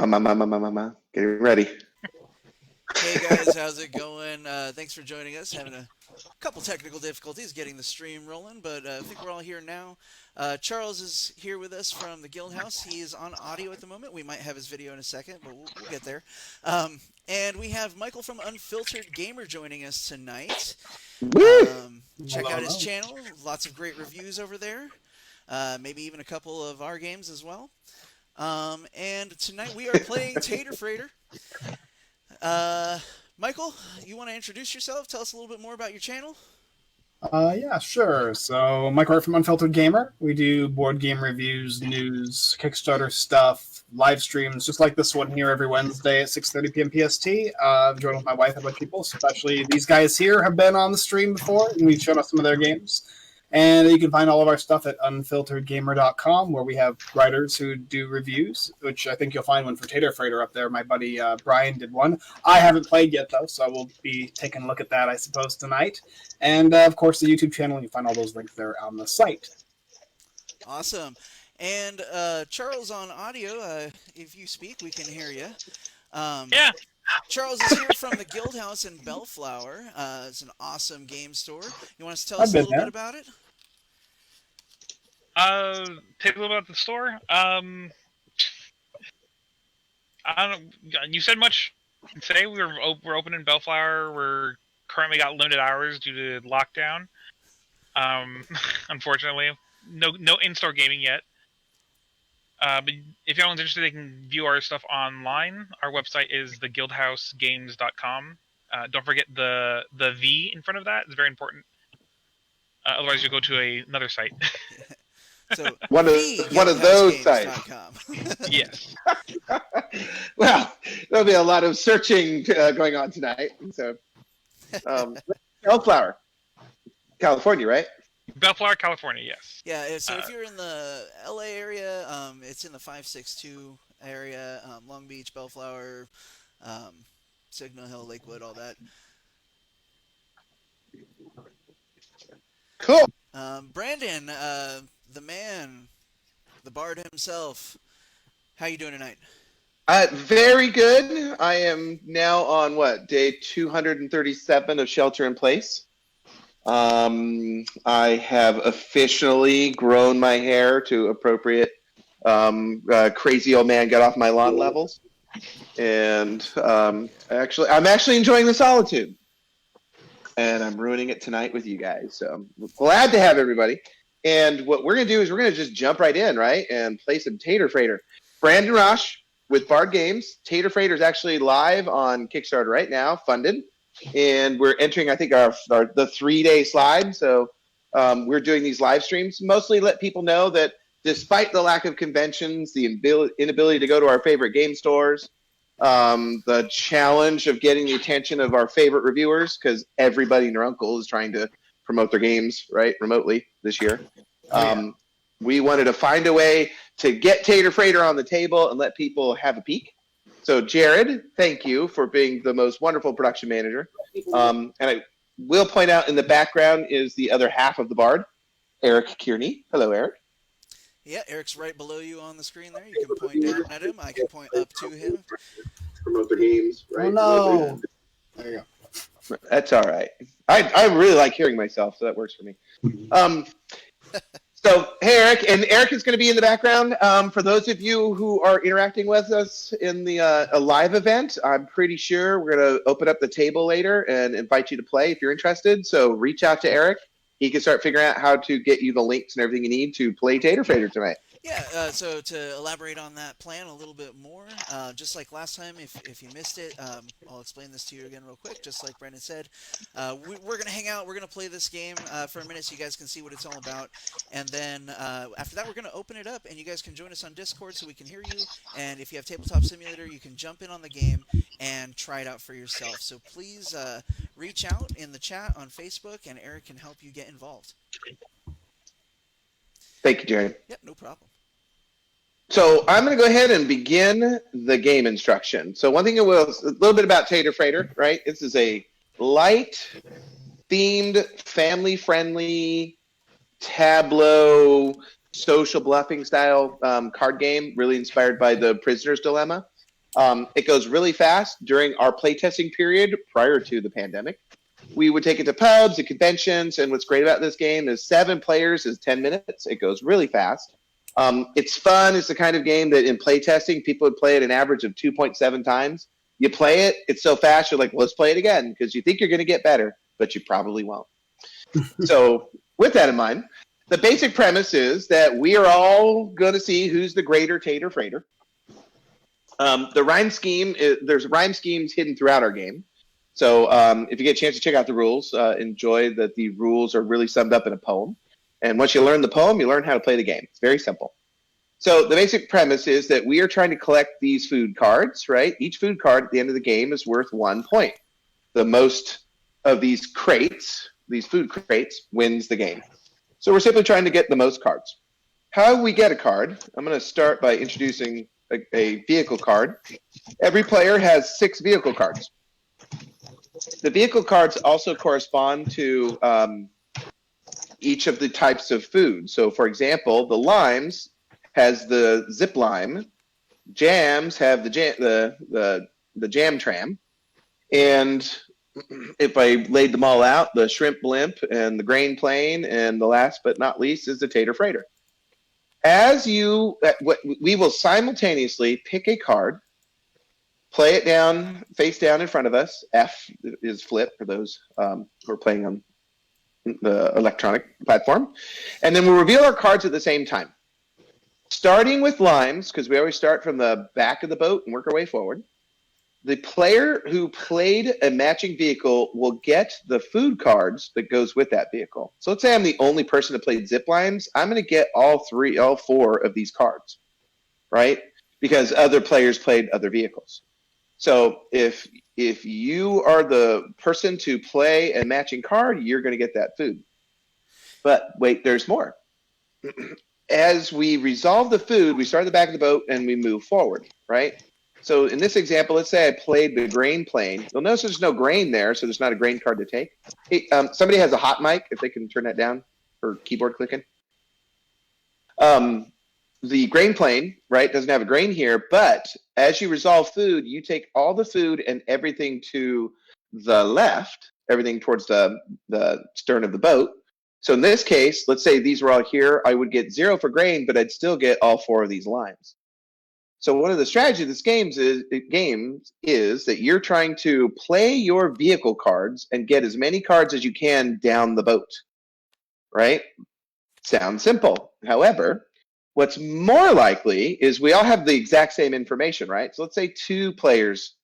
Getting ready. Hey guys, how's it going? Thanks for joining us. Having a couple technical difficulties getting the stream rolling, but I think we're all here now. Charles is here with us from the Guild House. He is on audio at the moment. We might have his video in a second, but we'll get there. And we have Michael from Unfiltered Gamer joining us tonight. Check out his channel. Lots of great reviews over there. Maybe even a couple of our games as well. And tonight we are playing Tater Freighter. Michael, you want to introduce yourself? Tell us a little bit more about your channel. Yeah, sure. So, Mike Wright from Unfiltered Gamer. We do board game reviews, news, Kickstarter stuff, live streams, just like this one here every Wednesday at 6:30 p.m. PST. I'm joined with my wife and other people, especially these guys here have been on the stream before, and we've shown us some of their games. And you can find all of our stuff at unfilteredgamer.com, where we have writers who do reviews, which I think you'll find one for Tater Freighter up there. My buddy Brian did one. I haven't played yet, though, so I will be taking a look at that, I suppose, tonight. And, of course, the YouTube channel. You find all those links there on the site. Awesome. And Charles on audio, if you speak, we can hear you. Yeah. Charles is here from the Guild House in Bellflower. It's an awesome game store. You want to tell us a little bit about it? Take a little bit about the store. I don't. You said much. Today we're open in Bellflower. We're currently got limited hours due to lockdown. Unfortunately, no in-store gaming yet. But if anyone's interested, they can view our stuff online. Our website is theguildhousegames.com. Don't forget the V in front of that. It's very important. Otherwise, you'll go to another site. So one of those sites. Yes. Well, there'll be a lot of searching going on tonight. So, Bellflower, California, right? Bellflower, California, yes. Yeah, so if you're in the LA area, it's in the 562 area, Long Beach, Bellflower, Signal Hill, Lakewood, all that. Cool. Brandon, the man, the bard himself, how you doing tonight? Very good. I am now on, day 237 of Shelter in Place. I have officially grown my hair to appropriate crazy old man get off my lawn levels, and I'm actually enjoying the solitude, and I'm ruining it tonight with you guys. So I'm glad to have everybody. And what we're gonna do is we're gonna just jump right in, right, and play some Tater Freighter. Brandon Rosh with Bard Games. Tater Freighter is actually live on Kickstarter right now, funded. And we're entering, I think, the 3-day slide. So we're doing these live streams, mostly let people know that despite the lack of conventions, the inability to go to our favorite game stores, the challenge of getting the attention of our favorite reviewers, because everybody and their uncle is trying to promote their games, right, remotely this year. We wanted to find a way to get Tater Freighter on the table and let people have a peek. So, Jared, thank you for being the most wonderful production manager. And I will point out in the background is the other half of the bard, Eric Kearney. Hello, Eric. Yeah, Eric's right below you on the screen there. You can point down at him. I can point up to him. Promote the games, right? Oh, no. There you go. That's all right. I really like hearing myself, so that works for me. So, hey, Eric, and Eric is going to be in the background. For those of you who are interacting with us in the a live event, I'm pretty sure we're going to open up the table later and invite you to play if you're interested. So reach out to Eric. He can start figuring out how to get you the links and everything you need to play Tater Freighter tonight. Yeah, so to elaborate on that plan a little bit more, just like last time, if you missed it, I'll explain this to you again real quick, just like Brandon said. We're going to hang out, we're going to play this game for a minute so you guys can see what it's all about, and then after that we're going to open it up, and you guys can join us on Discord so we can hear you, and if you have Tabletop Simulator, you can jump in on the game and try it out for yourself. So please reach out in the chat on Facebook, and Eric can help you get involved. Thank you, Jared. Yep, no problem. So I'm going to go ahead and begin the game instruction. So one thing a little bit about Tater Freighter, right? This is a light-themed, family-friendly, tableau, social bluffing style card game, really inspired by the Prisoner's Dilemma. It goes really fast during our playtesting period prior to the pandemic. We would take it to pubs and conventions, and what's great about this game is 7 players is 10 minutes. It goes really fast. It's fun. It's the kind of game that in playtesting, people would play it an average of 2.7 times. You play it, it's so fast, you're like, well, let's play it again, because you think you're going to get better, but you probably won't. So with that in mind, the basic premise is that we are all going to see who's the greater Tater Freighter. The rhyme scheme, there's rhyme schemes hidden throughout our game. So if you get a chance to check out the rules, enjoy that the rules are really summed up in a poem. And once you learn the poem, you learn how to play the game. It's very simple. So the basic premise is that we are trying to collect these food cards, right? Each food card at the end of the game is worth 1 point. The most of these crates, these food crates, wins the game. So we're simply trying to get the most cards. How we get a card, I'm going to start by introducing a vehicle card. Every player has 6 vehicle cards. The vehicle cards also correspond to each of the types of food. So for example, the limes has the zip lime, jams have the jam tram, and if I laid them all out, the shrimp blimp and the grain plane, and the last but not least is the Tater Freighter. We will simultaneously pick a card, play it down, face down in front of us. F is flip for those who are playing on the electronic platform. And then we'll reveal our cards at the same time. Starting with limes, because we always start from the back of the boat and work our way forward. The player who played a matching vehicle will get the food cards that goes with that vehicle. So let's say I'm the only person that played zip lines. I'm going to get all 4 of these cards, right? Because other players played other vehicles. So if you are the person to play a matching card, you're going to get that food. But wait, there's more. As we resolve the food, we start at the back of the boat and we move forward, right? So in this example, let's say I played the grain plane. You'll notice there's no grain there, so there's not a grain card to take. Hey, somebody has a hot mic, if they can turn that down for keyboard clicking. The grain plane, right, doesn't have a grain here, but as you resolve food, you take all the food and everything to the left, everything towards the stern of the boat. So in this case, let's say these were all here, I would get 0 for grain, but I'd still get all 4 of these limes. So one of the strategies of this game is that you're trying to play your vehicle cards and get as many cards as you can down the boat, right? Sounds simple. However, what's more likely is we all have the exact same information, right? So let's say 2 players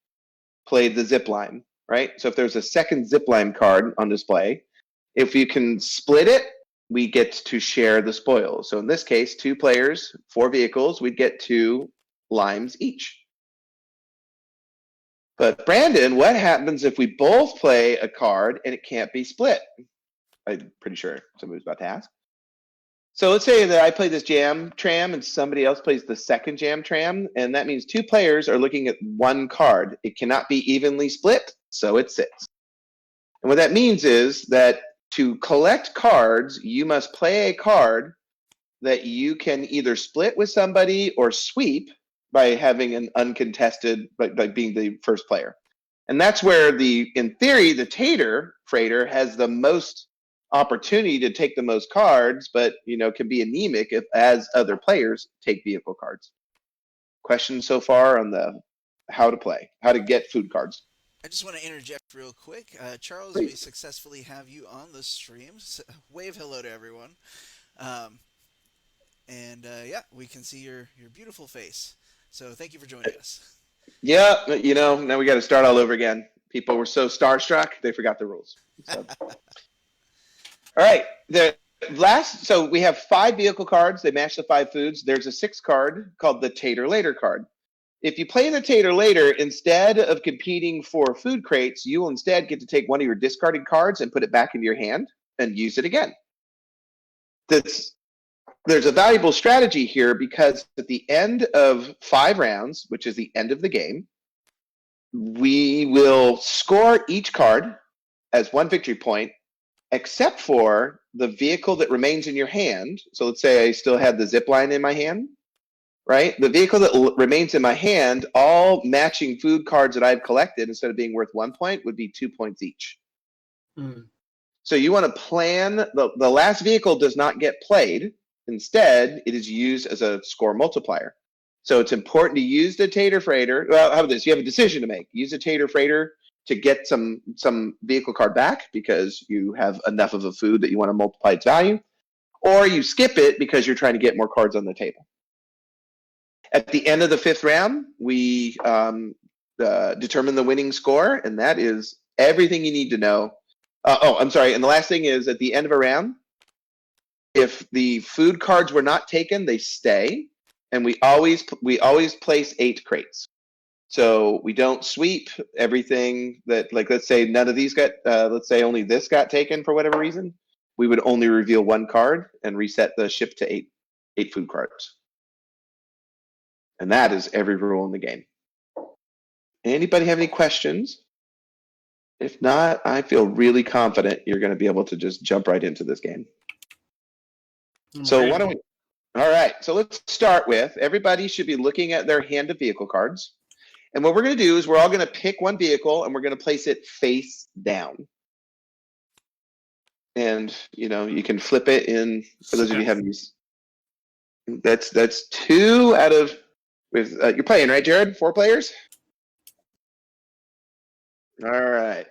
played the zip line, right? So if there's a second zip line card on display, if you can split it, we get to share the spoils. So in this case, 2 players, 4 vehicles, we'd get 2 limes each. But Brandon, what happens if we both play a card and it can't be split? I'm pretty sure somebody's about to ask. So let's say that I play this jam tram and somebody else plays the second jam tram, and that means 2 players are looking at 1 card. It cannot be evenly split, so it sits. And what that means is that to collect cards, you must play a card that you can either split with somebody or sweep by having an uncontested, by being the first player. And that's where in theory, the Tater Freighter has the most opportunity to take the most cards, but can be anemic as other players take vehicle cards. Questions so far on how to get food cards? I just want to interject real quick. Charles, Please. we successfully have you on the stream. So, wave hello to everyone. Yeah, we can see your beautiful face. So thank you for joining us. Yeah, now we got to start all over again. People were so starstruck, they forgot the rules. So. All right. So we have 5 vehicle cards. They match the 5 foods. There's a 6th card called the Tater Later card. If you play the Tater Later, instead of competing for food crates, you will instead get to take one of your discarded cards and put it back into your hand and use it again. There's a valuable strategy here because at the end of 5 rounds, which is the end of the game, we will score each card as 1 victory point, except for the vehicle that remains in your hand. So let's say I still had the zip line in my hand. right? The vehicle that remains in my hand, all matching food cards that I've collected, instead of being worth 1 point, would be 2 points each. So you want to plan, the last vehicle does not get played. Instead, it is used as a score multiplier. So it's important to use the Tater Freighter. Well, how about this? You have a decision to make. Use a Tater Freighter to get some vehicle card back because you have enough of a food that you want to multiply its value. Or you skip it because you're trying to get more cards on the table. At the end of the 5th round, we determine the winning score, and that is everything you need to know. I'm sorry. And the last thing is, at the end of a round, if the food cards were not taken, they stay, and we always place 8 crates. So we don't sweep everything that, like, let's say none of these got, let's say only this got taken for whatever reason. We would only reveal 1 card and reset the ship to 8 food cards. And that is every rule in the game. Anybody have any questions? If not, I feel really confident you're going to be able to just jump right into this game. So why don't we? All right. So let's start with, everybody should be looking at their hand of vehicle cards. And what we're going to do is we're all going to pick one vehicle and we're going to place it face down. And, you know, you can flip it in, for those of you who haven't used. That's 2 out of, with you're playing, right, Jared? 4 players? All right.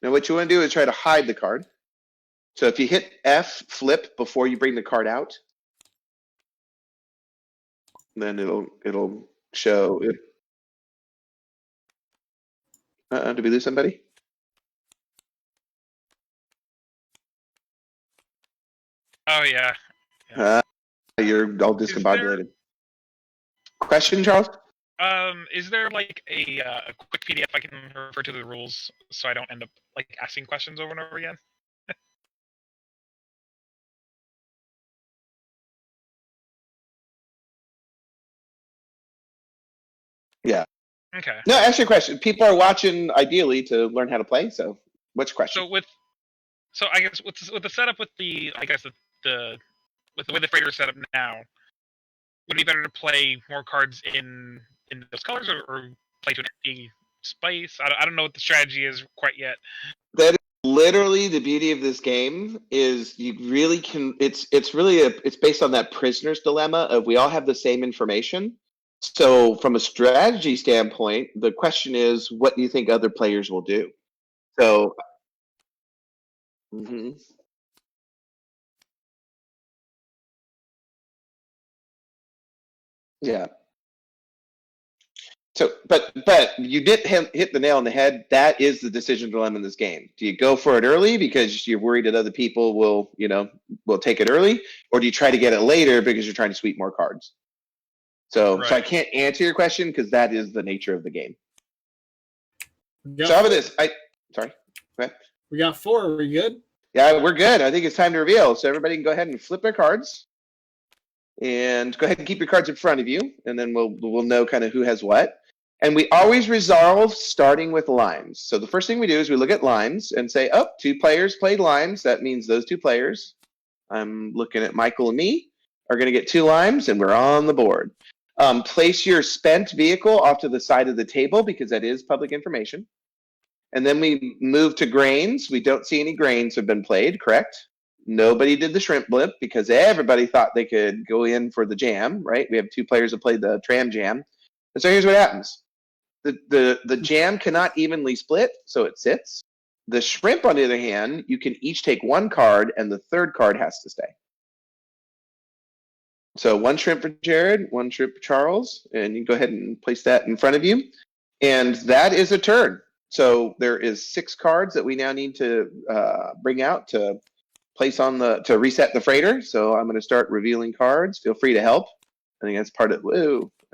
Now what you want to do is try to hide the card. So if you hit F, flip before you bring the card out, then it'll show it. Did we lose somebody? Oh yeah. You're all discombobulated. Question, Charles? Is there like a quick PDF I can refer to the rules so I don't end up like asking questions over and over again? Yeah. Okay. No, ask your question. People are watching ideally to learn how to play. So, what's your question? So I guess with the setup with the with the way the freighter is set up now, would it be better to play more cards in those colors or play to an empty space? I don't know what the strategy is quite yet. That is literally the beauty of this game. Is you really can. It's based on that prisoner's dilemma of we all have the same information. So from a strategy standpoint, the question is, what do you think other players will do? So, yeah. So, but you did hit the nail on the head. That is the decision dilemma in this game. Do you go for it early because you're worried that other people will take it early, or do you try to get it later because you're trying to sweep more cards? So, Right. So I can't answer your question because that is the nature of the game. So how about this? Sorry. Go ahead. We got 4. Are we good? Yeah, we're good. I think it's time to reveal. So everybody can go ahead and flip their cards, and go ahead and keep your cards in front of you, and then we'll know kind of who has what. And we always resolve starting with limes. So the first thing we do is we look at limes and say, oh, 2 players played limes. That means those 2 players, I'm looking at Michael and me, are going to get 2 limes, and we're on the board. Place your spent vehicle off to the side of the table because that is public information. And then we move to grains. We don't see any grains have been played, correct? Nobody did the shrimp blimp because everybody thought they could go in for the jam, right? We have 2 players that played the tram jam. And so here's what happens. The jam cannot evenly split, so it sits. The shrimp, on the other hand, you can each take 1 card, and the 3rd card has to stay. So 1 shrimp for Jared, 1 shrimp for Charles, and you go ahead and place that in front of you. And that is a turn. So there is 6 cards that we now need to bring out to place on to reset the freighter. So I'm going to start revealing cards. Feel free to help. I think that's part of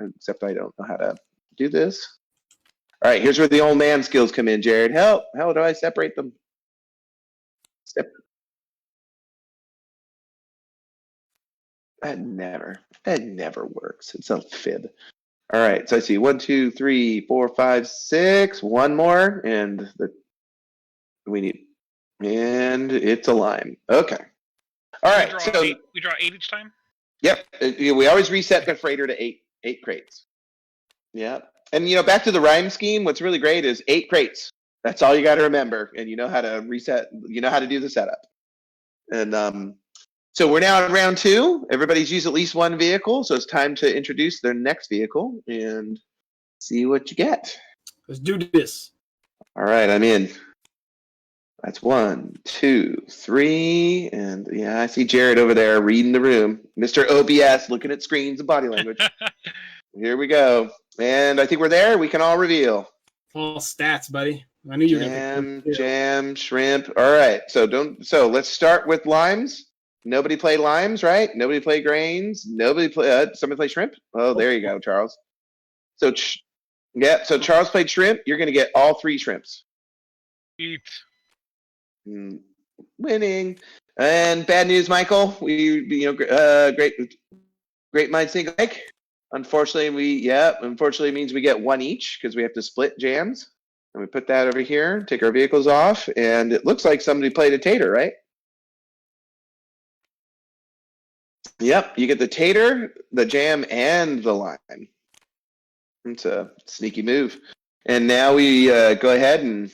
except I don't know how to do this. All right, here's where the old man skills come in, Jared. How do I separate them? That never works. It's a fib. All right, so I see 1, 2, 3, 4, 5, 6. 1 more, and and it's a lime. Okay. All right. We draw 8 each time. Yep. We always reset the freighter to 8 8 crates. Yeah. And, back to the rhyme scheme, what's really great is 8 crates. That's all you got to remember. And you know how to reset, you know how to do the setup. And so we're now in round 2. Everybody's used at least one vehicle. So it's time to introduce their next vehicle and see what you get. Let's do this. All right, I'm in. That's 1, 2, 3. And yeah, I see Jared over there reading the room. Mr. OBS looking at screens and body language. Here we go. And I think we're there. We can all reveal. All stats, buddy. I knew you were Jam, going to jam, shrimp. All right. So let's start with limes. Nobody play limes, right? Nobody play grains. Somebody play shrimp. Oh, there you go, Charles. So so Charles played shrimp. You're going to get all 3 shrimps. Eat. Winning. And bad news, Michael. Great minds think alike. Unfortunately means we get 1 each because we have to split jams. And we put that over here, take our vehicles off, and it looks like somebody played a tater, right? Yep, you get the tater, the jam, and the lime. It's a sneaky move. And now we go ahead and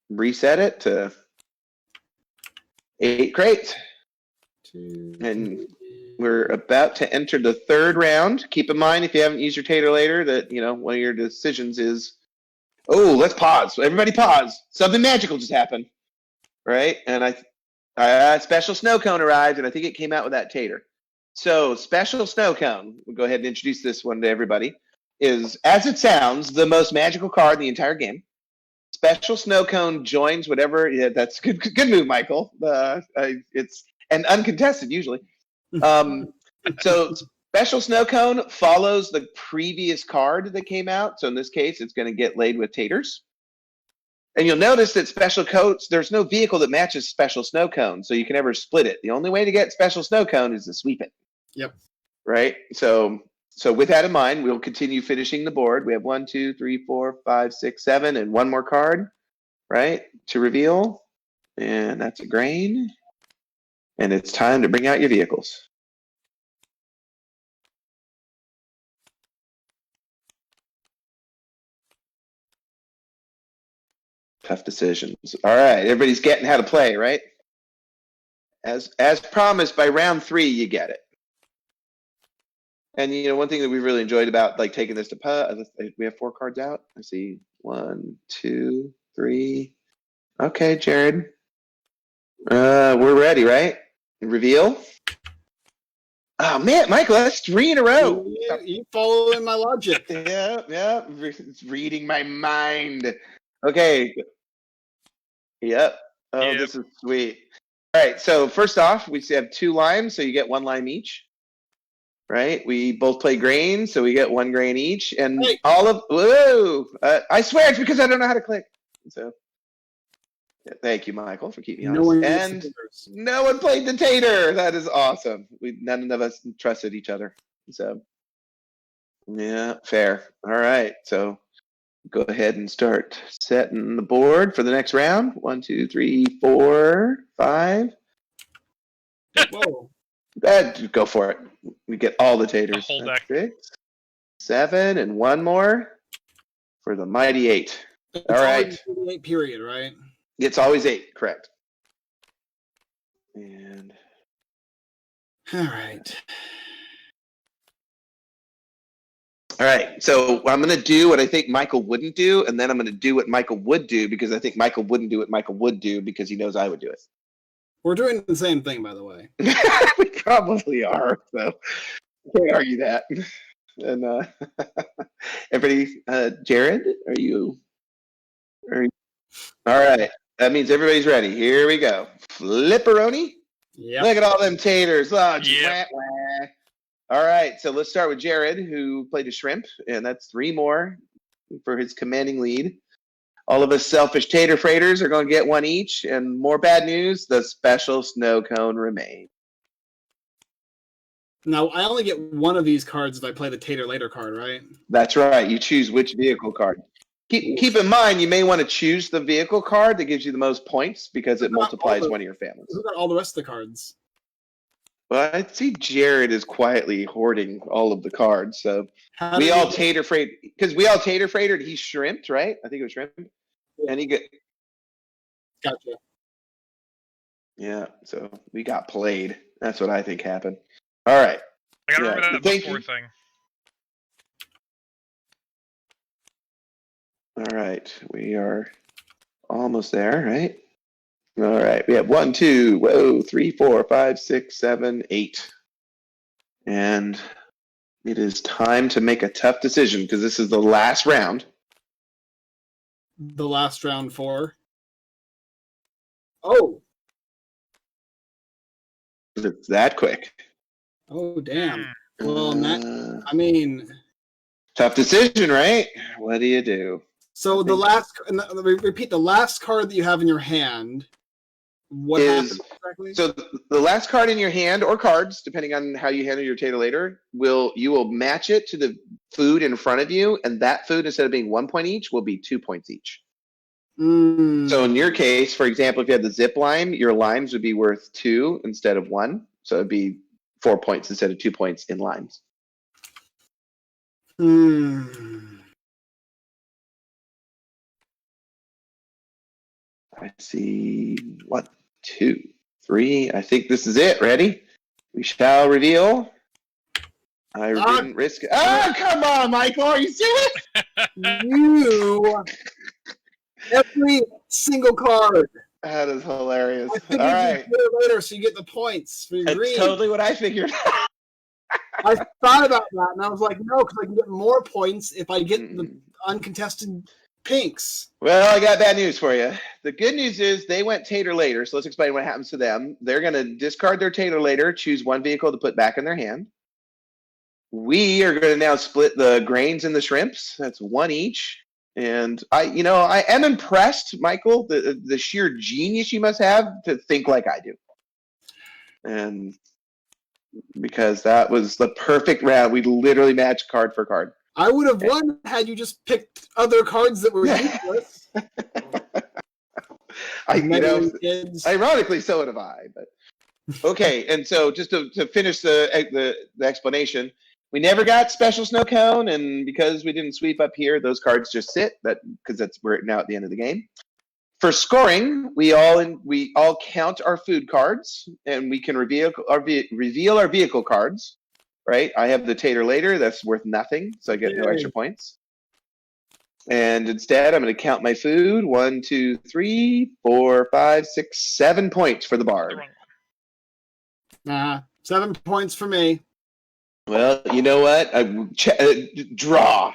reset it to 8 crates. And we're about to enter the 3rd round. Keep in mind, if you haven't used your Tater Later, that one of your decisions is, let's pause. Everybody pause. Something magical just happened, right? And special snow cone arrived, and I think it came out with that tater. So special snow cone, we'll go ahead and introduce this one to everybody, is, as it sounds, the most magical card in the entire game. Special snow cone joins whatever. Yeah, that's good move, Michael. It's and uncontested usually. So special snow cone follows the previous card that came out. So in this case, it's going to get laid with taters. And you'll notice that special coats, there's no vehicle that matches special snow cone, so you can never split it. The only way to get special snow cone is to sweep it. Yep. Right? So with that in mind, we'll continue finishing the board. We have 1, 2, 3, 4, 5, 6, 7, and 1 more card, right, to reveal. And that's a grain. And it's time to bring out your vehicles. Tough decisions. All right, everybody's getting how to play, right? As promised, by round 3, you get it. And one thing that we really enjoyed about taking this to we have 4 cards out. I see 1, 2, 3. Okay, Jared. We're ready, right? Reveal. Oh man, Michael, that's 3 in a row. You following my logic. Yeah. It's reading my mind. Okay. Yep. Oh, Yep. This is sweet. All right. So first off, we have 2 limes, so you get 1 lime each. Right? We both play grain, so we get 1 grain each, and Hey. I swear it's because I don't know how to click. So, yeah, thank you, Michael, for keeping me honest. And no one played the tater. That is awesome. None of us trusted each other. So, yeah, fair. All right. So, go ahead and start setting the board for the next round. 1, 2, 3, 4, 5. Whoa. Go for it. We get all the taters. The whole That's deck. 6, 7, and 1 more for the mighty 8. It's All right. always 8 period, right? It's always 8, correct. And All right. all right, so I'm going to do what I think Michael wouldn't do, and then I'm going to do what Michael would do because I think Michael wouldn't do what Michael would do because he knows I would do it. We're doing the same thing, by the way. We probably are, so can't argue that. And everybody, Jared, are you? All right, that means everybody's ready. Here we go. Flipperoni. Yeah. Look at all them taters. Oh, Yep. wah. All right, so let's start with Jared, who played a shrimp, and that's 3 more for his commanding lead. All of us selfish Tater Freighters are going to get 1 each, and more bad news, the special snow cone remains. Now, I only get 1 of these cards if I play the Tater Later card, right? That's right, you choose which vehicle card. Keep in mind, you may want to choose the vehicle card that gives you the most points because it multiplies one of your families. Who got all the rest of the cards? Well, I see Jared is quietly hoarding all of the cards. So How we did all he- Tater Freighter because we all Tater Freighter. He shrimped, right? I think it was shrimp, and he got Gotcha. yeah. So we got played. That's what I think happened. All right. I gotta Yeah, remember that thank before you. thing. All right. We are almost there, right? All right. We have 1, 2, 3, 4, 5, 6, 7, 8. And it is time to make a tough decision because this is the last round. The last round for. Oh. It's that quick. Oh, damn. Hmm. Well, I mean, Tough decision, right? What do you do? so the last, repeat, the last card that you have in your hand, what Is- happens exactly? So the last card in your hand or cards, depending on how you handle your Tater Later, you will match it to the food in front of you, and that food, instead of being 1 point each, will be 2 points each. So in your case, for example, if you had the zip line, your limes would be worth 2 instead of 1. So it'd be 4 points instead of 2 points in limes. I see 1, 2, 3. I think this is it. Ready? We shall reveal. I didn't risk it. Oh, come on, Michael. Are you serious? You every single card. That is hilarious. I All figured right. you'd do it later, so you get the points for your That's green. totally what I figured. I thought about that, and I was like, no, because I can get more points if I get the Mm. uncontested pinks. Well, I got bad news for you. The good news is they went Tater Later, so let's explain what happens to them. They're going to discard their Tater Later, choose one vehicle to put back in their hand. We are going to now split the grains and the shrimps. That's 1 each. And I am impressed, Michael, the sheer genius you must have to think like I do. And because that was the perfect round. We literally matched card for card. I would have won had you just picked other cards that were useless. Kids. Ironically, so would have I. But okay, and so just to finish the explanation, we never got special snow cone, and because we didn't sweep up here, those cards just sit. We're now at the end of the game. For scoring, we all count our food cards, and we can reveal our vehicle cards. Right? I have the Tater Later. That's worth nothing, so I get no extra points. And instead, I'm going to count my food. 1, 2, 3, 4, 5, 6, 7 points for the bard. 7 points for me. Well, you know what? Draw.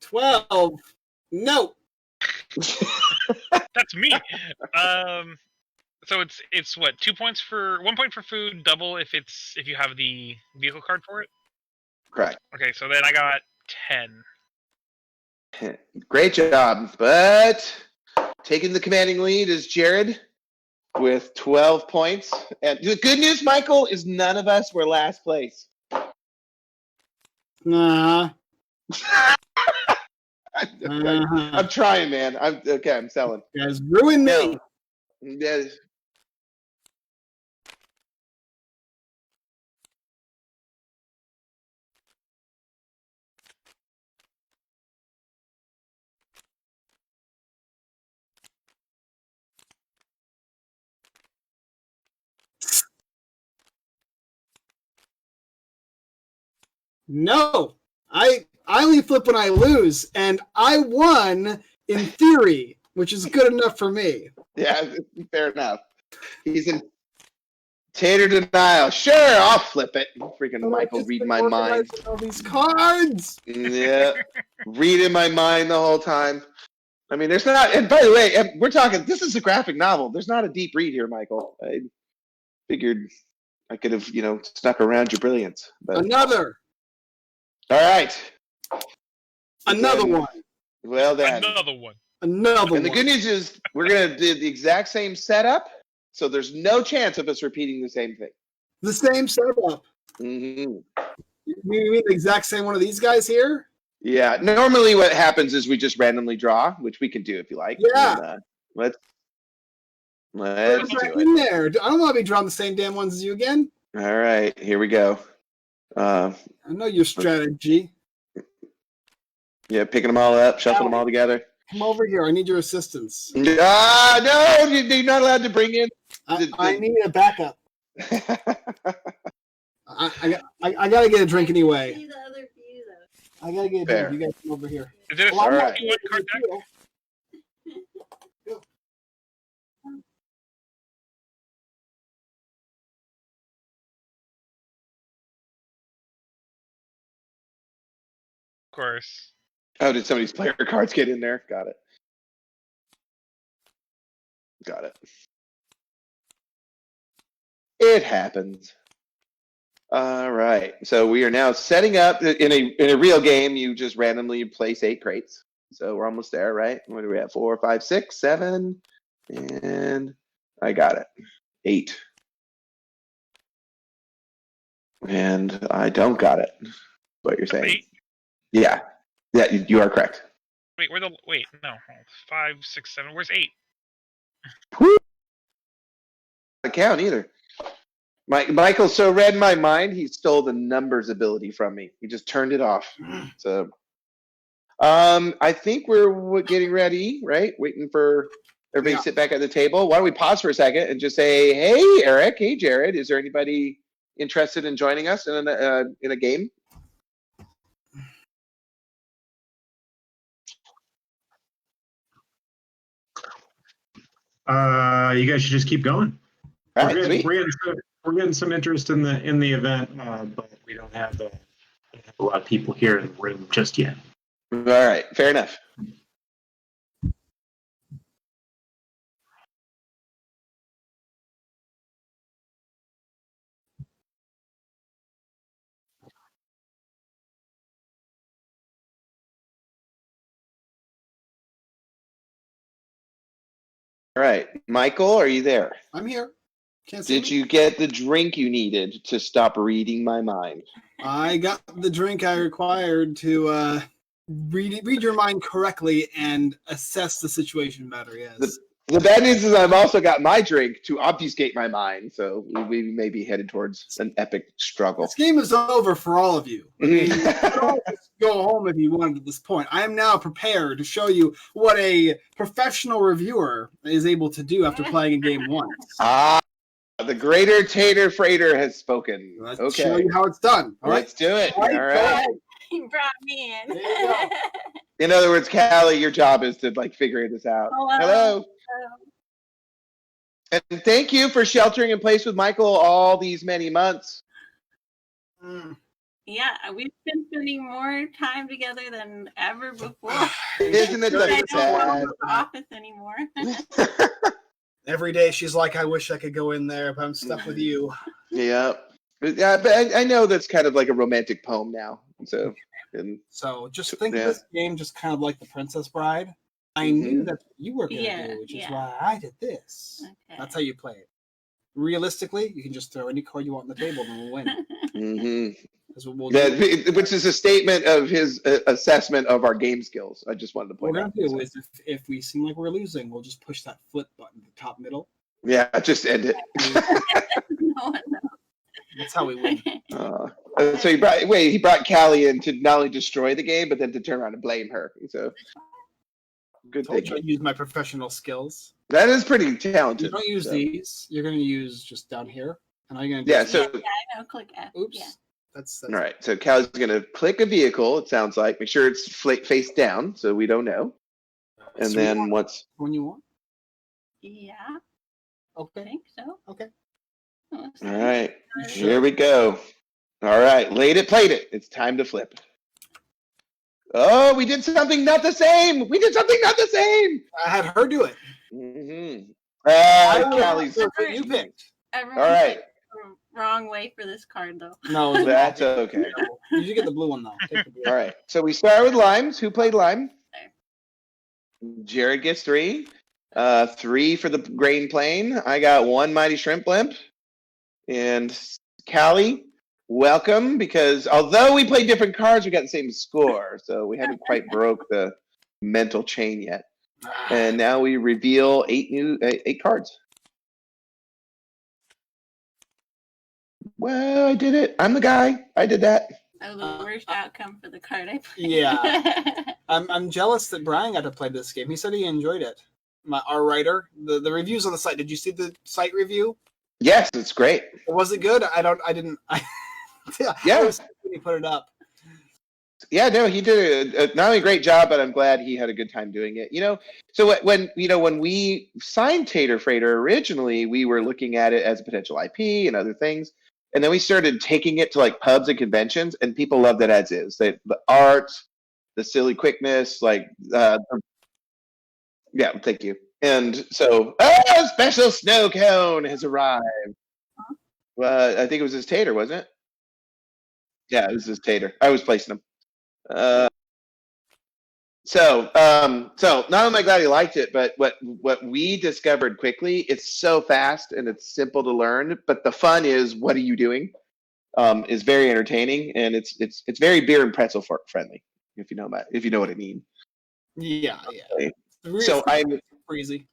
$12. No. That's me. So it's what, 2 points for 1 point for food, double if you have the vehicle card for it. Correct. Okay, so then I got 10. Great job, but taking the commanding lead is Jared with 12 points. And the good news, Michael, is none of us were last place. Nah. I'm trying, man. I'm selling. You guys ruined me. Yeah. No. I only flip when I lose, and I won in theory, which is good enough for me. Yeah, fair enough. He's in Tater denial. Sure, I'll flip it. Freaking Michael reading my mind. All these cards. Yeah, reading my mind the whole time. I mean, there's not. And by the way, we're talking. This is a graphic novel. There's not a deep read here, Michael. I figured I could have, snuck around your brilliance. But Another. all right. Another one. Well then. Another one. Another And the one. good news is we're gonna do the exact same setup, so there's no chance of us repeating the same thing. The same setup. Mm-hmm. You mean the exact same one of these guys here? Yeah. Normally, what happens is we just randomly draw, which we can do if you like. Yeah. And, let's Get do back it. in there. I don't want to be drawing the same damn ones as you again. All right, here we go. I know your strategy. Yeah, picking them all up, shuffling them all together. Come over here. I need your assistance. Ah, no, you're not allowed to bring in. I need a backup. I gotta get a drink anyway. See the other view, though. I gotta get a Fair. drink. You guys come over here. Is it a Well, I'm not Alright. gonna card get deck? you. Of course. Oh, did somebody's player cards get in there? Got it. Got it. It happens. All right. So we are now setting up in a real game. You just randomly place 8 crates. So we're almost there, right? What are we at? 4, 5, 6, 7, and I got it. 8. And I don't got it. What you're saying? 8? Yeah. Yeah, you are correct. Wait, wait, no. 5, 6, 7. Where's 8? Whew. Not count either. Michael so read my mind, he stole the numbers ability from me. He just turned it off. So, I think we're getting ready, right? Waiting for everybody to sit back at the table. Why don't we pause for a second and just say, "Hey, Eric. Hey, Jared. Is there anybody interested in joining us in a game?" You guys should just keep going. All right, sweet. We're getting some interest in the event, but we don't have a lot of people here in the room just yet. All right, fair enough. All right, Michael, are you there? I'm here. Can't see Did me? you get the drink you needed to stop reading my mind? I got the drink I required to read your mind correctly and assess the situation better. Yes. The bad news is I've also got my drink to obfuscate my mind, so we may be headed towards an epic struggle. This game is over for all of you. I mean, you Mhm. could all just go home if you wanted at this point. I am now prepared to show you what a professional reviewer is able to do after playing a game once. The greater Tater Freighter has spoken. Let's Okay, show you how it's done. All right. let's do it. All right, All go right. ahead. He brought me in. There you go. In other words, Callie, your job is to figure this out. Hello. And thank you for sheltering in place with Michael all these many months. Mm. Yeah, we've been spending more time together than ever before. Isn't it I the don't best? go to the office anymore. Every day she's like, I wish I could go in there, but I'm stuck with you. Yeah. Yeah, but I know that's kind of like a romantic poem now. So, So just think Yeah. of this game just kind of like The Princess Bride. I knew that you were going to do, which is why I did this. Okay. That's how you play it. Realistically, you can just throw any card you want on the table and we'll win. mhm. That's what we'll Yeah, do. which is a statement of his assessment of our game skills. I just wanted to What point we're out. going to do is if we seem like we're losing, we'll just push that flip button to the top middle. Yeah, just end it. No one That's how we win. So he brought Callie in to not only destroy the game, but then to turn around and blame her. So good Told you I thing. use my professional skills. That is pretty You talented. don't use so. these. You're going to use just down here. And all you're going to do Yeah, is so I know, click F. oops. Yeah. That's all right. So Callie's gonna click a vehicle. It sounds like. Make sure it's face down, so we don't know. And So then once. when you want. Yeah, I Okay. think so. Okay. All right. Here we go. All right. Laid it, played it. It's time to flip. Oh, we did something not the same. We did something not the same. I had her do it. Mm-hmm. I Callie's. would what you picked. Everyone All right. picked the wrong way for this card, though. No, That's okay. You should get the blue one though. Take the blue. All right. So we start with limes. Who played lime? Jared gets 3. 3 for the grain plane. I got 1 mighty shrimp blimp. And Callie, welcome, because although we played different cards, we got the same score, so we haven't quite broke the mental chain yet. And now we reveal eight cards. Well, I did it. I'm the guy. I did that. Oh, the worst outcome for the card I played. Yeah. I'm jealous that Brian got to play this game. He said he enjoyed it. Our writer, the reviews on the site. Did you see the site review? Yes, it's great. Was it good? I didn't. Yeah. I was when he put it up. Yeah, no, he did not only a great job, but I'm glad he had a good time doing it. So when we signed Tater Freighter originally, we were looking at it as a potential IP and other things, and then we started taking it to like pubs and conventions, and people loved it as is. The art, the silly quickness, yeah, thank you. And so, a special snow cone has arrived. I think it was his Tater, wasn't it? Yeah, it was his Tater. I was placing him. So not only am I glad he liked it, but what we discovered quickly, it's so fast and it's simple to learn, but the fun is, what are you doing? Is very entertaining, and it's very beer and pretzel friendly, if you know what I mean. Yeah. So I'm crazy.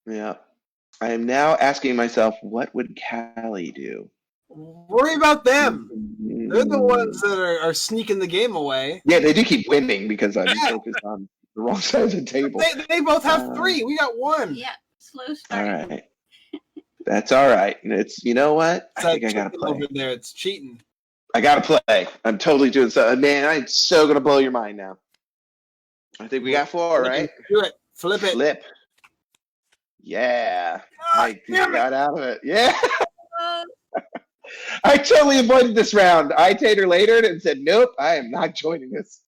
Yeah, I am now asking myself, what would Callie do? Worry about them. They're the ones that are sneaking the game away. Yeah, they do keep winning because I'm focused on the wrong side of the table. They both have 3. We got 1. Yeah, slow All start. right. That's all right. And it's, you know what? I think I got to play. Over there, it's cheating. I got to play. I'm totally doing so. Man, I'm so going to blow your mind now. I think we got 4, right? Do it. Flip it. Flip. Yeah. I got out of it. Yeah. I totally avoided this round. I Tater Later and said, nope, I am not joining this.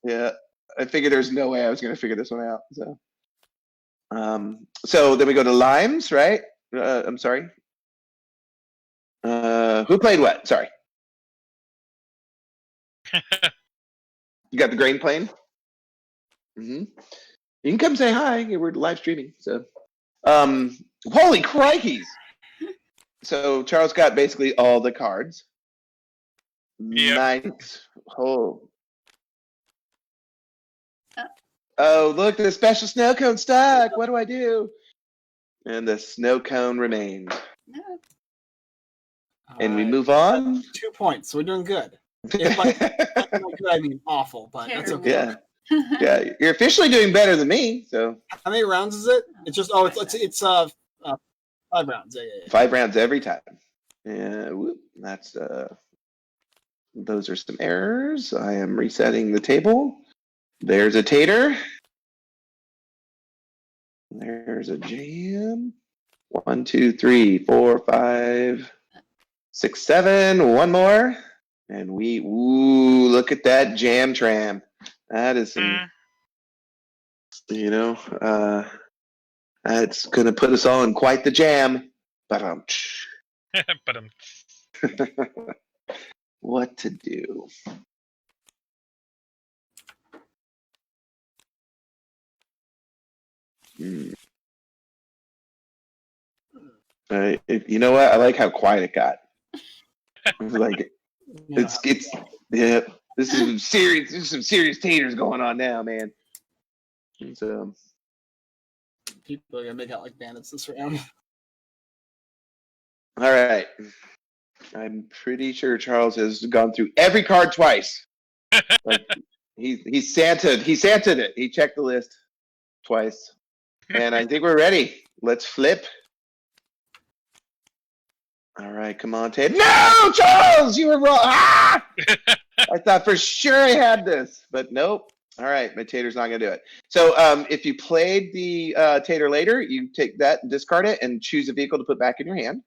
Yeah. I figured there's no way I was going to figure this one out. So then we go to limes, right? I'm sorry. Who played what? Sorry. You got the grain plane? Mm-hmm. You can come say hi. We're live streaming. So, holy crikeys! So Charles got basically all the cards. Yep. Nice. Oh, look, the special snow cone stuck. What do I do? And the snow cone remained. No. And we move on. 2 points. So we're doing good. If I, good, I mean awful, but that's okay. Yeah. Yeah, you're officially doing better than me. So how many rounds is it? It's just it's 5 rounds. Yeah. 5 rounds every time. Yeah, that's those are some errors. I am resetting the table. There's a Tater. There's a jam. 1, 2, 3, 4, 5, 6, 7. One more, and look at that jam tram. That is some, that's gonna put us all in quite the jam. But what to do? You know what? I like how quiet it got. Like it's yeah. This is some serious. There's some serious taters going on now, man. So people are gonna make out like bandits this round. All right. I'm pretty sure Charles has gone through every card twice. Like he Santa'd it. He checked the list twice. And I think we're ready. Let's flip. All right, come on, Ted. No, Charles, you were wrong. Ah! I thought for sure I had this, but nope. All right, my Tater's not going to do it. So if you played the Tater Later, you take that and discard it and choose a vehicle to put back in your hand.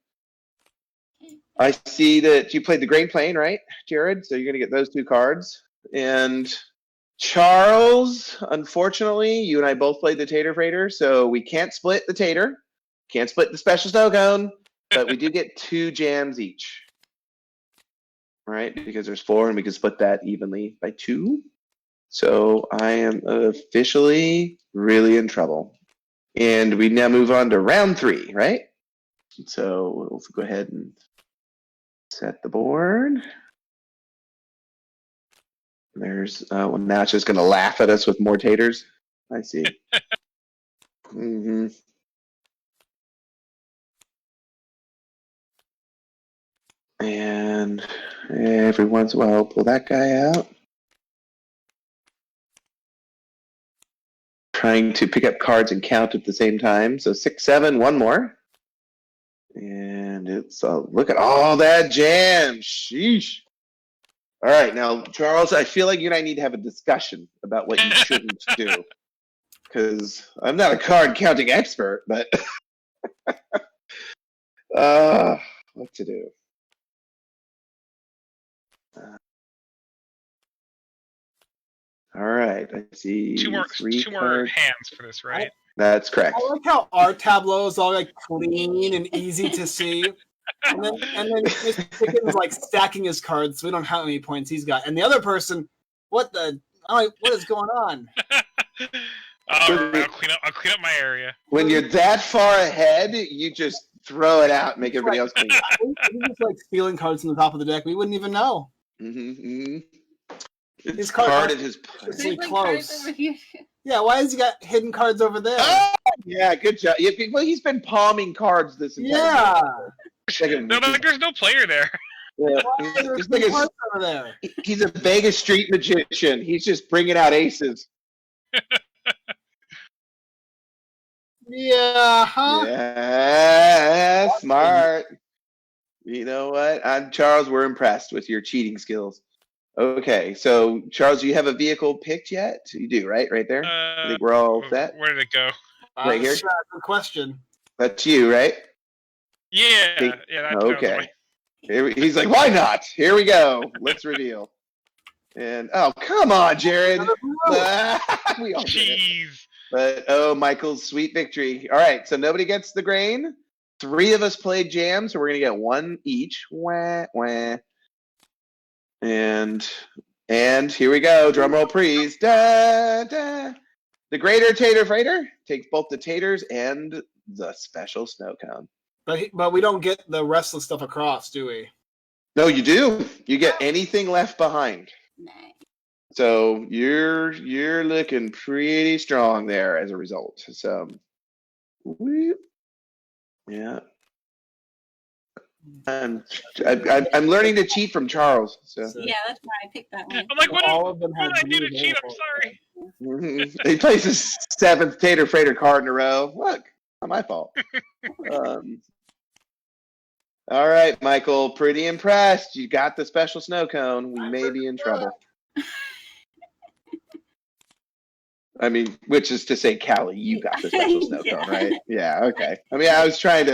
I see that you played the Grain Plane, right, Jared? So you're going to get those 2 cards. And Charles, unfortunately, you and I both played the Tater Freighter, so we can't split the Tater, can't split the special snow cone, but we do get 2 jams each, right? Because there's 4, and we can split that evenly by 2. So I am officially really in trouble. And we now move on to round 3, right? So we'll go ahead and Set the board. There's well, now it's just going to laugh at us with more taters. I see. And every once in a while, I'll pull that guy out. Trying to pick up cards and count at the same time. So 6, 7, one more. And it's look at all that jam. Sheesh. All right, now, Charles, I feel like you and I need to have a discussion about what you shouldn't do. Because I'm not a card counting expert, but what to do? All right, I see Two more cards. hands for this, right? That's correct. I like how our tableau is all like clean and easy to see. And then Mr. Pickens like stacking his cards, so we don't know how many points he's got. And the other person, what is going on? All right, I'll clean up my area. When you're that far ahead, you just throw it out and make everybody else clean it. He's just like stealing cards from the top of the deck. We wouldn't even know. It's His card part of his There's really like close. cards over here. Yeah, why has he got hidden cards over there? Oh, yeah, good job. Yeah, well, he's been palming cards this entire game. No, there's no player there. Yeah. Why are there He's, hidden cards over there? he's a Vegas street magician. He's just bringing out aces. Yeah, huh? Yeah, smart. You know what? Charles, we're impressed with your cheating skills. Okay, so Charles, do you have a vehicle picked yet? You do, right? Right there? I think we're all set. Where did it go? Right here? Good question. That's you, right? Yeah, that's okay. He's like, why not? Here we go. Let's reveal. And oh, come on, Jared. We all did it. Jeez. But oh, Michael's sweet victory. All right, so nobody gets the grain. 3 of us played jam, so we're gonna get 1 each. Wah, wah. And here we go. Drum roll, please. Da, da. The greater Tater Freighter takes both the taters and the special snow cone. But we don't get the rest of the stuff across, do we? No, you do. You get anything left behind. Nice. So you're looking pretty strong there as a result. So, whoop. Yeah. I'm learning to cheat from Charles. So Yeah, that's why I picked that one. I'm like, what All of them did have I do to blue cheat? I'm available. sorry. he plays his 7th Tater Freighter card in a row. Look, not my fault. All right, Michael, pretty impressed. You got the special snow cone. We may be in trouble. I mean, which is to say, Callie, you got the special snow cone, right? Yeah, okay. I mean, I was trying to,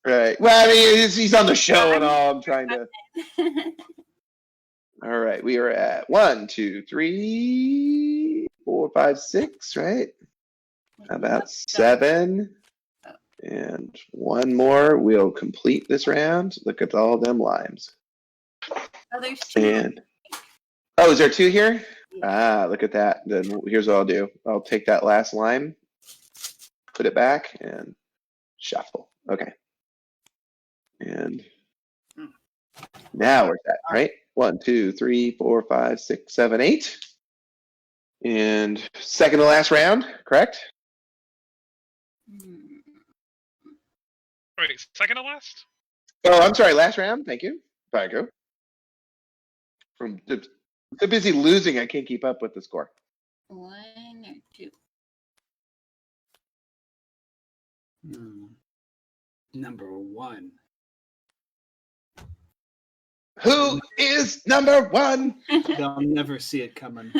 right. Well, I mean, he's on the show and all. I'm trying to. All right, we are at 1, 2, 3, 4, 5, 6, right? How about 7? And 1 more. We'll complete this round. Look at all them limes. Oh, there's 2. And is there 2 here? Ah, look at that. Then here's what I'll do. I'll take that last lime, put it back, and shuffle. Okay. And now we're set, right? 1, 2, 3, 4, 5, 6, 7, 8. And second to last round, correct? Wait, second to last? Oh, I'm sorry, last round. Thank you. Back go. From so busy losing, I can't keep up with the score. 1 or 2. Number 1. Who is number 1? They'll never see it coming.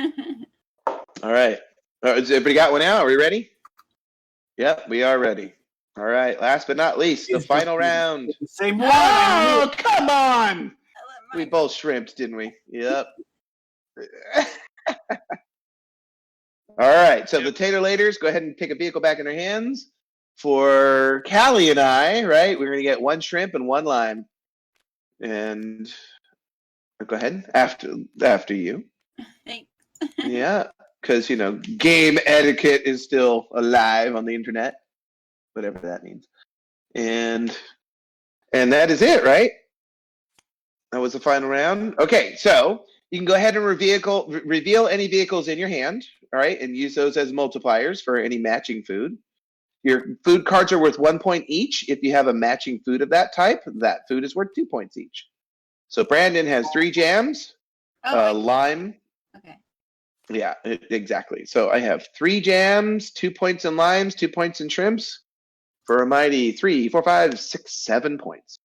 All right. Has everybody got one out? Are we ready? Yep, we are ready. All right. Last but not least, the final round. Same one. Oh, come on! We both shrimped, didn't we? Yep. All right. So the Tater Laters, go ahead and pick a vehicle back in their hands. For Callie and I, right, we're going to get 1 shrimp and 1 lime. And go ahead. After you. Thanks. Yeah. Because, game etiquette is still alive on the internet. Whatever that means. And that is it, right? That was the final round. Okay, so you can go ahead and reveal any vehicles in your hand, all right, and use those as multipliers for any matching food. Your food cards are worth 1 point each. If you have a matching food of that type, that food is worth 2 points each. So Brandon has 3 jams, lime. Okay. Yeah, exactly. So I have 3 jams, 2 points in limes, 2 points in shrimps, for a mighty 3, 4, 5, 6, 7 points.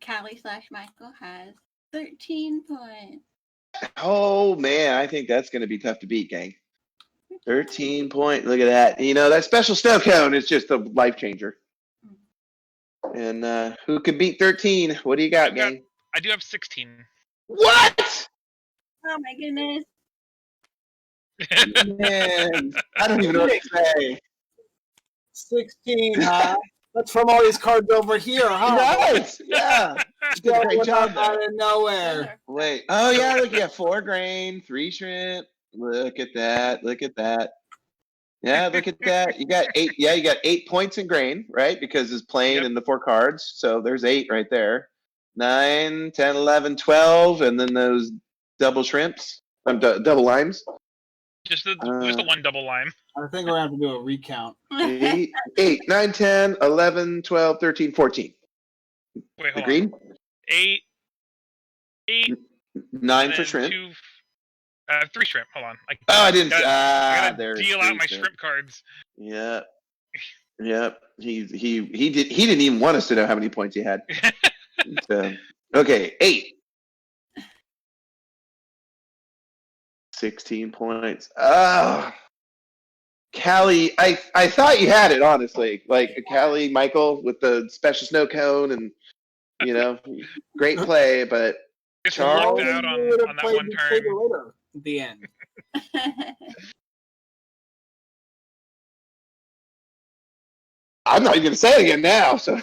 Callie/Michael has 13 points. Oh man, I think that's going to be tough to beat, gang. 13 point. Look at that. You know, that special snow cone is just a life changer. And who could beat 13? What do you got, gang? I do have 16. What? Oh my goodness. Man, I don't even know what to say. 16, huh? That's from all these cards over here, huh? Nice. Yeah. You did a great job Out there. of nowhere. Wait. Oh yeah, look, you got 4 grain, 3 shrimp. Look at that. Look at that. Yeah, look at that. You got 8. Yeah, you got 8 points in grain, right? Because it's plain in the 4 cards. So there's 8 right there. 9, 10, 11, 12, and then those double shrimps. Double limes. Just the one double lime. I think we're going to have to do a recount. 8, 9, 10, 11, 12, 13, 14. Wait, hold Agreed? on. 8. 9 for shrimp. 3 shrimp. Hold on. I didn't. I gotta there's deal out 3 my shrimp cards. Yep. Yep. He didn't even want us to know how many points he had. So, okay, 8. 16 points. Oh, Callie, I thought you had it, honestly. Like Callie, Michael with the special snow cone, and you know, great play. But Just Charles, lucked out on that one turn. Tater Later at the end. I'm not even gonna say it again now. So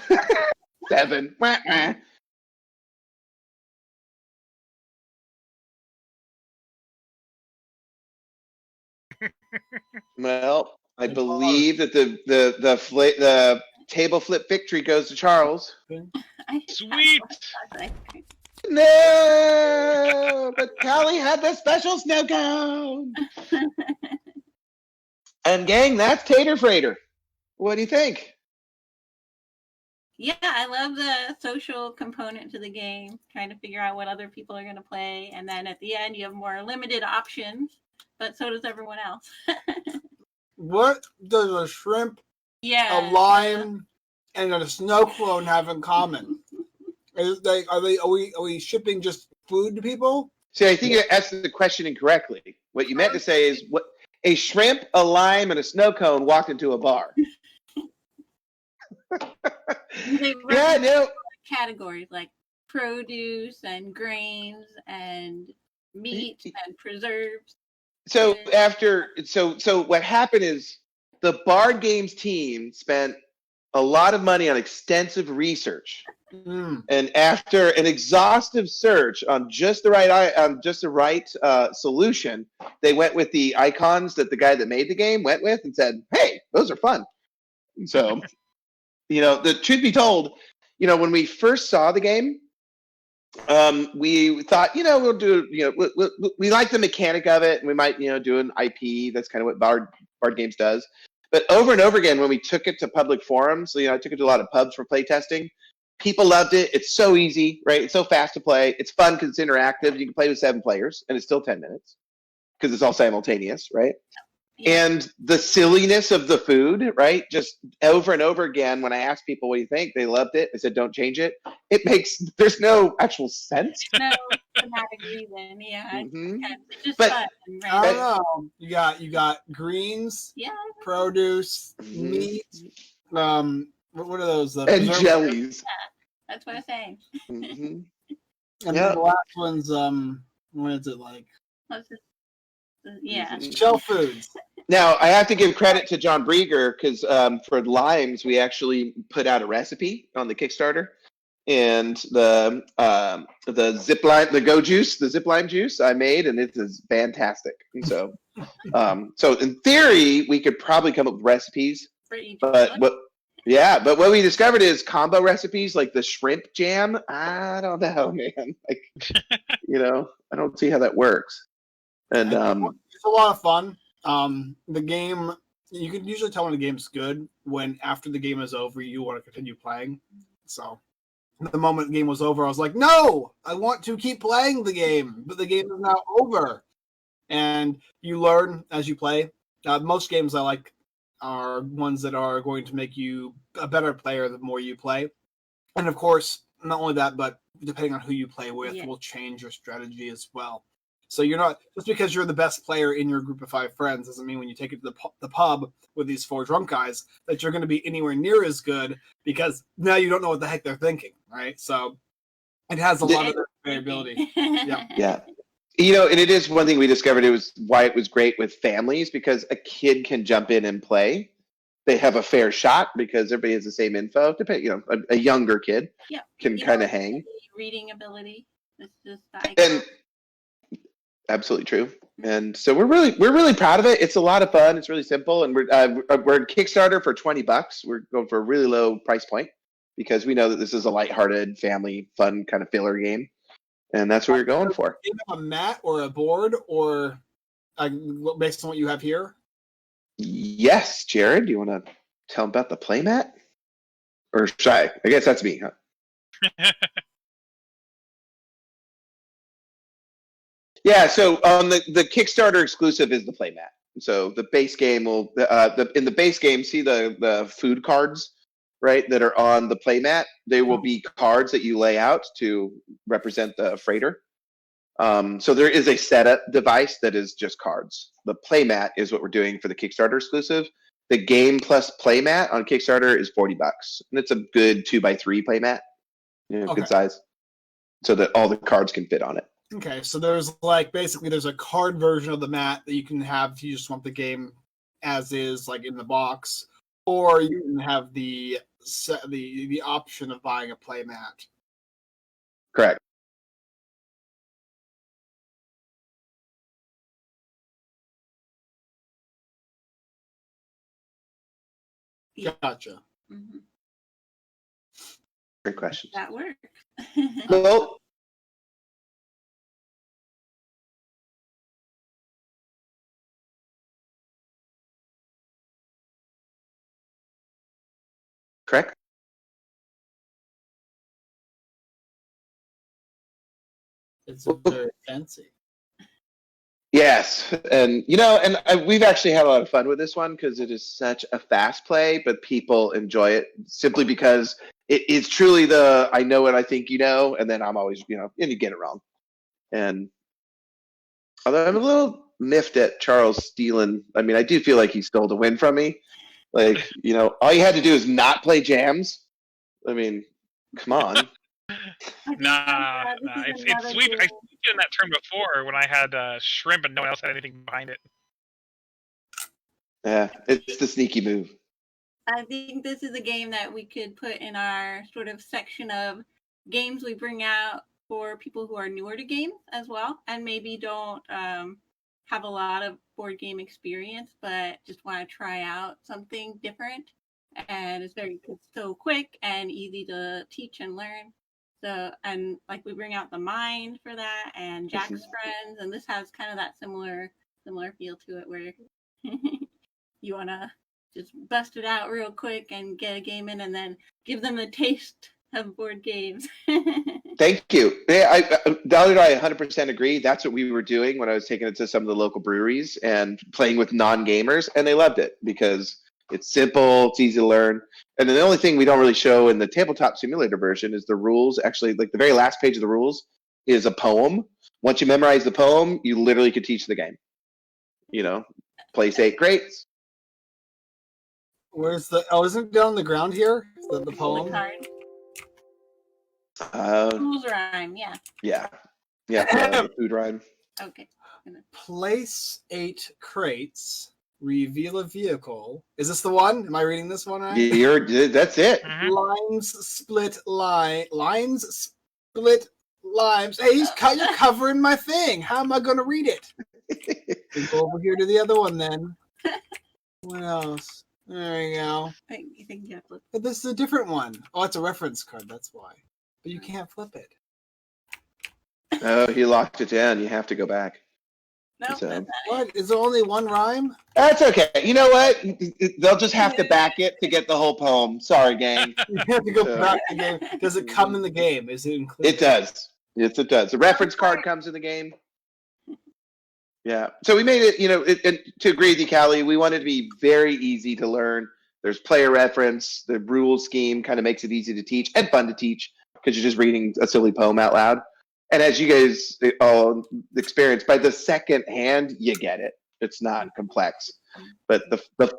7. Wah, wah. Well, I believe that the table flip victory goes to Charles. Sweet. No, but Callie had the special snow cone. And gang, that's Tater Freighter. What do you think? Yeah, I love the social component to the game, trying to figure out what other people are going to play. And then at the end, you have more limited options, but so does everyone else. What does a shrimp, a lime, and a snow cone have in common? Are we shipping just food to people? See, I think you asked the question incorrectly. What you meant to say is what a shrimp, a lime, and a snow cone walked into a bar. Yeah, no. Categories like produce and grains and meat and preserves. So what happened is the Bard Games team spent a lot of money on extensive research. And after an exhaustive search on just the right solution, they went with the icons that the guy that made the game went with and said, "Hey, those are fun." So, the truth be told, when we first saw the game, we thought, we'll do, we like the mechanic of it, and we might, do an IP. That's kind of what Bard Games does. But over and over again, when we took it to public forums, I took it to a lot of pubs for play testing. People loved it. It's so easy, right? It's so fast to play. It's fun because it's interactive. You can play with 7 players, and it's still 10 minutes because it's all simultaneous, right? Yeah. And the silliness of the food, right? Just over and over again, when I asked people, what do you think? They loved it. They said, don't change it. There's no actual sense. No thematic reason, yeah. Mm-hmm. It's just but, fun. Right? I don't know. You got greens, produce, meat, what are those? And jellies. Yeah, that's what I'm saying. Mm-hmm. And then the last one's what is it like? Yeah. Shell foods. Now I have to give credit to John Brieger because for limes we actually put out a recipe on the Kickstarter, and the zip lime, the zip lime juice I made, and it is fantastic. And so, so in theory we could probably come up with recipes, For each but Yeah, but what we discovered is combo recipes like the shrimp jam. I don't know, man. Like, I don't see how that works. And It's a lot of fun. The game, you can usually tell when the game's good when after the game is over, you want to continue playing. So the moment the game was over, I was like, no, I want to keep playing the game, but the game is now over. And you learn as you play. Most games I like are ones that are going to make you a better player the more you play. And of course, not only that, but depending on who you play with, will change your strategy as well. So you're not, just because you're the best player in your group of 5 friends doesn't mean when you take it to the pub with these 4 drunk guys that you're going to be anywhere near as good, because now you don't know what the heck they're thinking, right? So it has a lot of variability. Yeah. And it is one thing we discovered. It was why it was great with families, because a kid can jump in and play. They have a fair shot because everybody has the same info. A younger kid can kind of hang. Reading ability. It's just and absolutely true. And so we're really proud of it. It's a lot of fun. It's really simple, and we're in Kickstarter for $20. We're going for a really low price point because we know that this is a lighthearted, family, fun kind of filler game. And that's what we're going for. Do you have a mat or a board, or based on what you have here? Yes, Jared. Do you want to tell them about the playmat? Or should I? I guess that's me, huh? Yeah. So on the Kickstarter exclusive is the playmat. So the base game will in the base game, see the food cards, right, that are on the playmat. They will be cards that you lay out to represent the freighter. So there is a setup device that is just cards. The playmat is what we're doing for the Kickstarter exclusive. The game plus playmat on Kickstarter is $40, and it's a good 2x3 playmat, good size, so that all the cards can fit on it. Okay, so there's there's a card version of the mat that you can have if you just want the game as is, like in the box, or you can have the option of buying a playmat. Correct. Gotcha. Mm-hmm. Great question. That works. Well, correct. It's very fancy. Yes, and we've actually had a lot of fun with this one because it is such a fast play, but people enjoy it simply because it is truly the I know what I think you know, and then I'm always and you get it wrong. And although I'm a little miffed at Charles stealing, I mean, I do feel like he stole the win from me. Like, all you had to do is not play jams. I mean, come on. Nah. It's sweet. I sweet in that turn before when I had shrimp and no one else had anything behind it. Yeah, it's the sneaky move. I think this is a game that we could put in our sort of section of games we bring out for people who are newer to games as well, and maybe don't have a lot of board game experience, but just want to try out something different. And it's so quick and easy to teach and learn. So, and we bring out the Mind for that, and Jack's Friends, and this has kind of that similar feel to it, where you want to just bust it out real quick and get a game in, and then give them a taste of board games. Thank you. Yeah, Dolly and I 100% agree. That's what we were doing when I was taking it to some of the local breweries and playing with non-gamers, and they loved it because it's simple, it's easy to learn. And then the only thing we don't really show in the tabletop simulator version is the rules. Actually, the very last page of the rules is a poem. Once you memorize the poem, you literally could teach the game. Place 8 greats. Where's isn't it down on the ground here? The poem? The card. Rules rhyme, yeah. Yeah, food rhyme. Okay. Place 8 crates. Reveal a vehicle. Is this the one? Am I reading this one right? That's it. Lines split limes. Hey, you're covering my thing. How am I going to read it? We go over here to the other one then. What else? There you go. You think you have to? But this is a different one. Oh, it's a reference card. That's why. But you can't flip it. Oh, he locked it down. You have to go back. No, So- that's not it. What? Is there only one rhyme? That's okay. You know what? They'll just have to back it to get the whole poem. Sorry, gang. You have to go So- back to the game. Does it come in the game? Is it included? It does. Yes, it does. The reference card comes in the game. Yeah. So we made it, and to agree with you, Callie, we wanted to be very easy to learn. There's player reference. The rule scheme kind of makes it easy to teach and fun to teach because you're just reading a silly poem out loud. And as you guys all experience, by the second hand, you get it. It's not complex. But all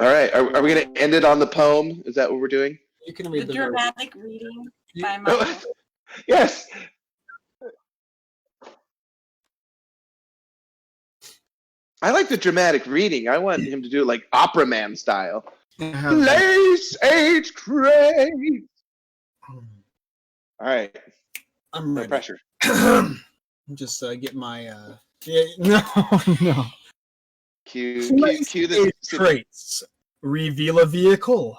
right. Are we going to end it on the poem? Is that what we're doing? You can The read the dramatic reading You- by Michael. Yes. I like the dramatic reading. I want him to do it like Opera Man style. version. Lace age craze. All right. I'm No ready. pressure. Just get my. Yeah, no. Cue Place the traits. Reveal a vehicle.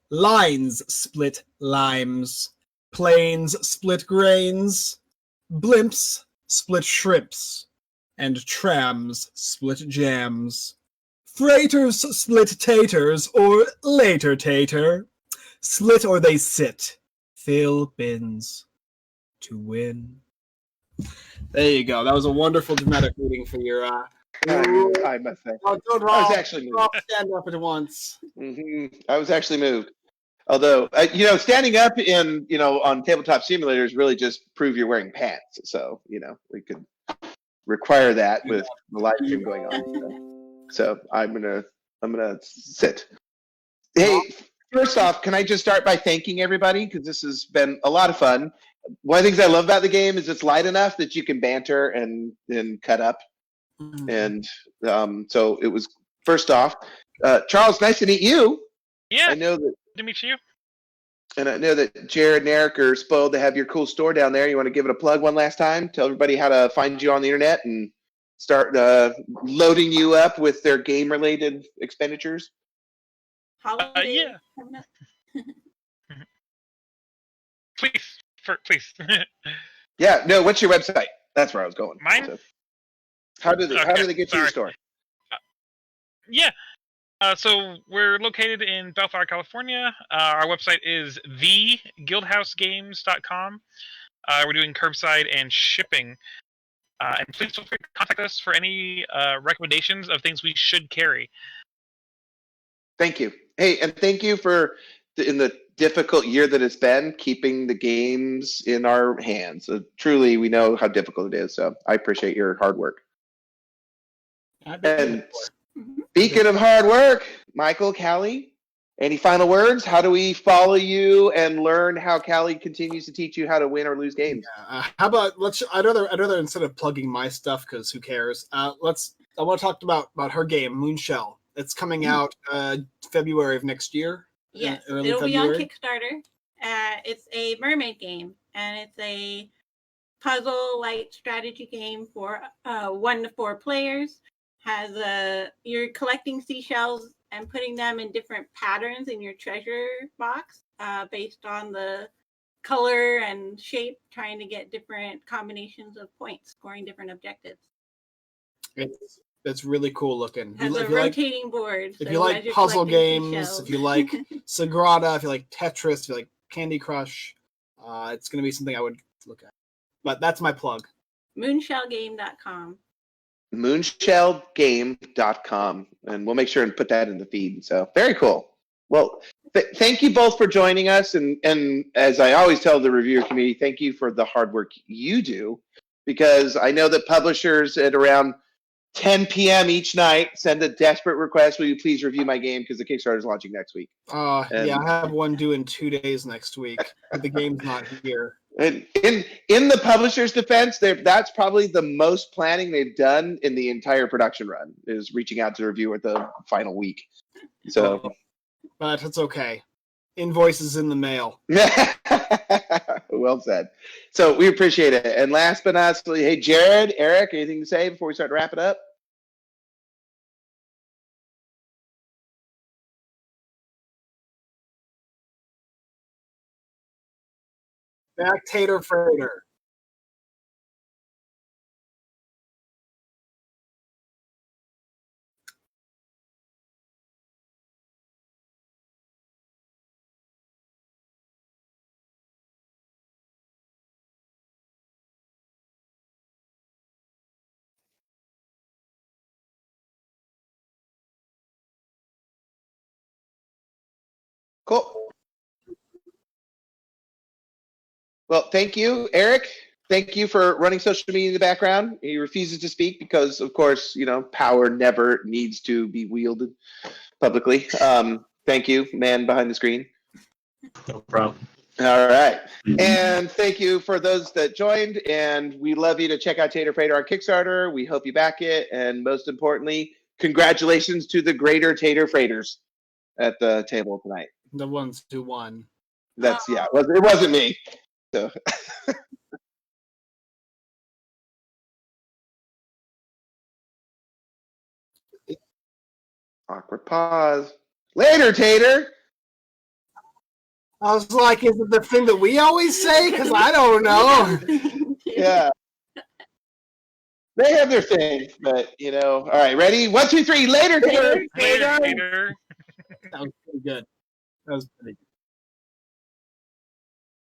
Lines split limes. Planes split grains. Blimps split shrimps. And trams split jams. Freighters split taters or later tater. Slit or they sit. Fill bins to win. There you go. That was a wonderful dramatic reading for your. I must say. Oh, don't I was roll. actually moved. All stand up at once. I was actually moved. Although, standing up in, on tabletop simulators really just prove you're wearing pants. So, we could require that with the live stream going on. So I'm gonna sit. Hey, first off, can I just start by thanking everybody because this has been a lot of fun. One of the things I love about the game is it's light enough that you can banter and cut up. And so it was first off, Charles, nice to meet you. Yeah, I know that, good to meet you. and I know that Jared and Eric are spoiled to have your cool store down there. You want to give it a plug one last time? Tell everybody how to find you on the internet and start loading you up with their game-related expenditures. Holiday Yeah. coming up. Please. Yeah, no. What's your website? That's where I was going. Mine? So, how do they get to your sorry. store? Yeah. So we're located in Bellflower, California. Our website is theguildhousegames.com. We're doing curbside and shipping. And please feel free to contact us for any recommendations of things we should carry. Thank you. Hey, and thank you for in the difficult year that it's been, keeping the games in our hands. Truly, we know how difficult it is. So I appreciate your hard work. And speaking of hard work, Michael, Callie, any final words? How do we follow you and learn how Callie continues to teach you how to win or lose games? How about I'd rather instead of plugging my stuff because who cares? I want to talk about her game Moonshell. It's coming out February of next year. Yes, Early it'll be on February? Kickstarter. It's a mermaid game, and it's a puzzle light strategy game for 1 to 4 players. You're collecting seashells and putting them in different patterns in your treasure box based on the color and shape, trying to get different combinations of points, scoring different objectives. It's really cool looking. It has a If you like- rotating board. If so you like as you're puzzle collecting games, seashells- if you like Sagrada, if you like Tetris, if you like Candy Crush, it's going to be something I would look at. But that's my plug. Moonshellgame.com. Moonshellgame.com. And we'll make sure and put that in the feed. So very cool. Well, thank you both for joining us. And as I always tell the reviewer community, thank you for the hard work you do. Because I know that publishers at around 10 p.m. each night send a desperate request, will you please review my game because the Kickstarter is launching next week. Yeah, I have one due in 2 days next week. But the game's not here. And in the publisher's defense, that's probably the most planning they've done in the entire production run, is reaching out to the reviewer at the final week. So, But it's okay. Invoices in the mail. well said. So we appreciate it. And last but not least, hey, Jared, Eric, anything to say before we start to wrap it up? Back Tater Freighter. Cool. Well, thank you, Eric. Thank you for running social media in the background. He refuses to speak because, of course, power never needs to be wielded publicly. Thank you, man behind the screen. No problem. All right. And thank you for those that joined. And we love you to check out Tater Freighter on Kickstarter. We hope you back it. And most importantly, congratulations to the greater Tater Freighters at the table tonight. The ones who won. That's, yeah, it wasn't me. So. Awkward pause. Later, Tater. I was like, is it the thing that we always say? Because I don't know. Yeah. They have their thing, but, all right, ready? 1, 2, 3, later, Tater. Later, Tater. That was pretty good.